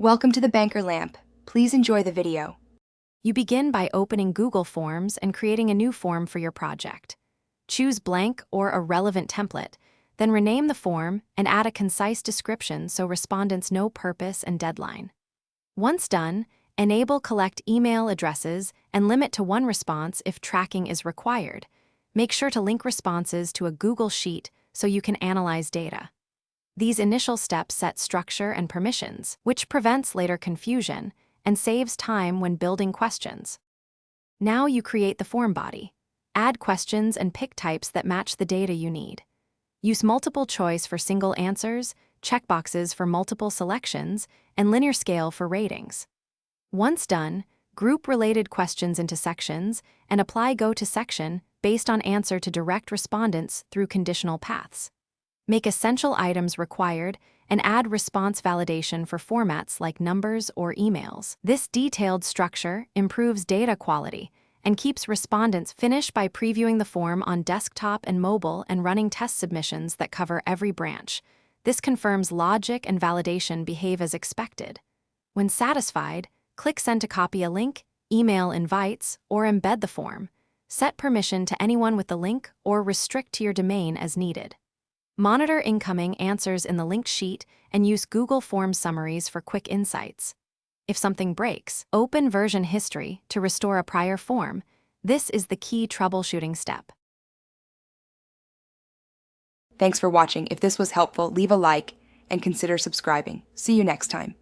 Welcome to the Banker Lamp. Please enjoy the video. You begin by opening Google Forms and creating a new form for your project. Choose blank or a relevant template, then rename the form and add a concise description so respondents know purpose and deadline. Once done, enable collect email addresses and limit to one response if tracking is required. Make sure to link responses to a Google Sheet so you can analyze data. These initial steps set structure and permissions, which prevents later confusion and saves time when building questions. Now you create the form body. Add questions and pick types that match the data you need. Use multiple choice for single answers, checkboxes for multiple selections, and linear scale for ratings. Once done, group related questions into sections and apply Go to Section based on answer to direct respondents through conditional paths. Make essential items required and add response validation for formats like numbers or emails. This detailed structure improves data quality and keeps respondents finished by previewing the form on desktop and mobile and running test submissions that cover every branch. This confirms logic and validation behave as expected. When satisfied, click Send to copy a link, email invites, or embed the form. Set permission to anyone with the link or restrict to your domain as needed. Monitor incoming answers in the linked sheet and use Google Forms summaries for quick insights. If something breaks, open version history to restore a prior form. This is the key troubleshooting step. Thanks for watching. If this was helpful, leave a like and consider subscribing. See you next time.